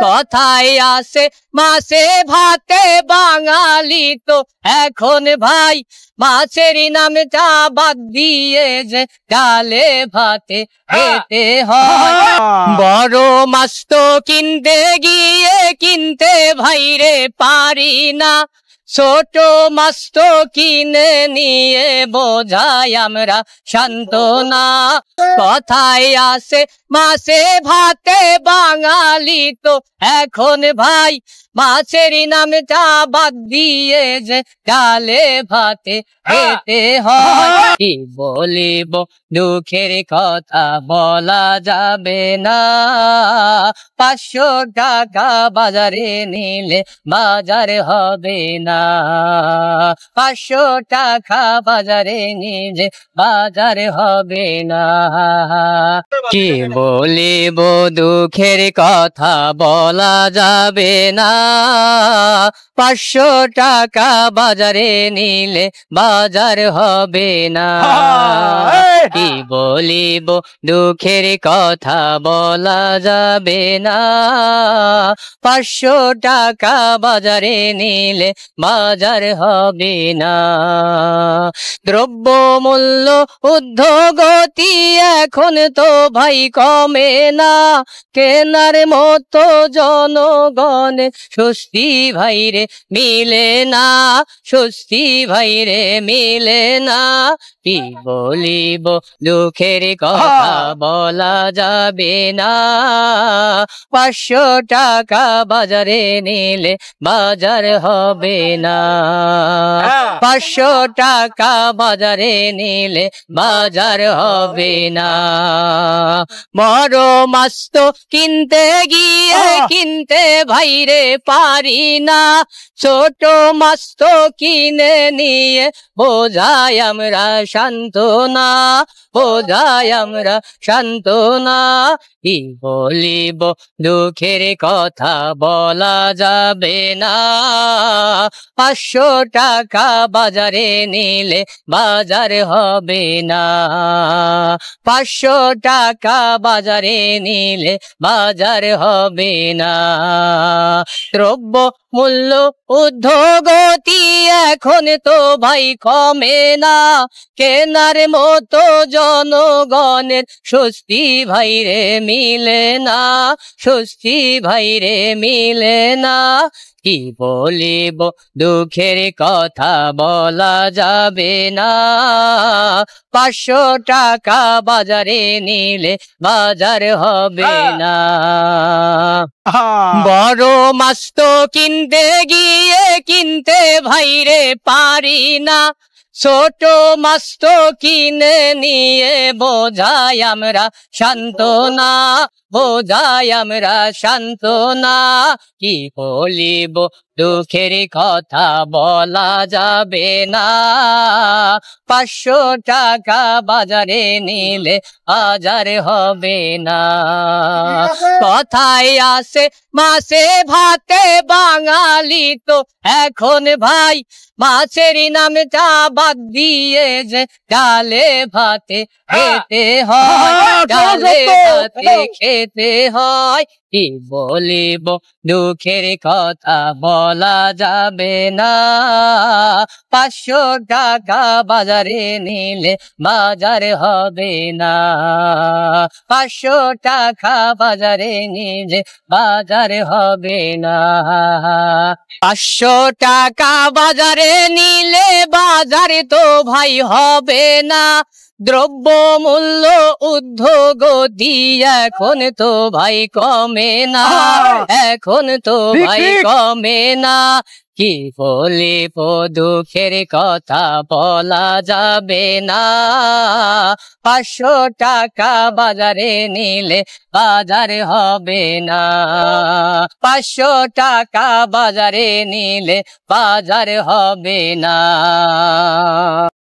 কথায় আছে মাছে ভাতে বাঙালি তো এখন ভাই মাছের নামটা বাদ দিয়ে যে ডালে ভাতে খেতে হয়। বড় মাছ তো কিনতে গিয়ে কিনতে ভাইরে পারি না, ছোট মাছ তো কিনে নিয়ে বোঝাই আমরা সান্ত্বনা। কথায় আছে মাছে ভাতে বাঙালি তো এখন ভাই মাছের নামটা বাদ দিয়ে যে ডালে ভাতে খেতে হয়। কি বলিব দুঃখের কথা বলা যাবে না, 500 টাকা বাজারে নিলে বাজার হবে না, 500 টাকা বাজারে নিলে বাজার হবে না। কি বলিব দুঃখের কথা বলা যাবে না, 500 টাকা বাজারে নিলে বাজার হবে না। কি বলিব দুঃখের কথা বলা যাবে না, 500 টাকা বাজারে নিলে বাজার হবে না। দ্রব্য মূল্য ঊর্ধ্বগতি এখন তো ভাই কমে না, কেনার মতো জনগণের স্বস্তি ভাইরে মিলে না, স্বস্তি ভাইরে মিলে না। কি বলিব দুঃখের কথা বলা যাবে না, 500 টাকা বাজারে নিলে বাজার হবে না, 500 টাকা বাজারে নিলে বাজার হবে না। বড় মাছ তো কিনতে গিয়ে কিনতে ভাইরে পারি না, ছোট মাছ তো কিনে নিয়ে বোঝাই আমরা সান্ত্বনা, বোঝাই আমরা সান্ত্বনা। কি বলিব দুঃখের কথা বলা যাবে না, 500 টাকা বাজারে নিলে বাজার হবে না, 500 টাকা বাজারে নিলে বাজার হবে না। দ্রব্য মূল্য ঊর্ধ্বগতি এখন তো ভাই কমে না, কেনার মতো জনগণের স্বস্তি ভাইরে মিলে না, স্বস্তি ভাইরে মিলে না। কি বলিব দুঃখের কথা বলা যাবে না, 500 টাকা বাজারে নিলে বাজার হবে না। বড় মাছ তো কিনতে গিয়ে কিনতে ভাইরে পারি না, ছোট মাছ তো কিনে নিয়ে বোঝাই আমরা সান্ত্বনা, বোঝাই আমরা সান্ত্বনা। কি বলিব দুঃখের কথা বলা যাবে না, 500 টাকা বাজারে নিলে বাজার হবে না। কথায় আছে মাছে ভাতে বাঙালি তো এখন ভাই মাছের নামটা বাদ দিয়ে যে ডালে ভাতে খেতে হয়, ডালে ভাতে খেতে হয়। কি বলিব দুঃখের কথা বলা যাবে না, 500 টাকা বাজারে নিলে বাজার হবে না, 500 টাকা বাজারে নিলে বাজার হবে না, 500 টাকা বাজারে নিলে বাজার তো ভাই হবে না। দ্রব্য মূল্য ঊর্ধ্বগতি এখন তো ভাই কমে না, এখন তো ভাই কমে না। কি বলিব দুঃখের কথা বলা যাবে না, 500 টাকা বাজারে নিলে বাজার হবে না, 500 টাকা বাজারে নিলে বাজার হবে না।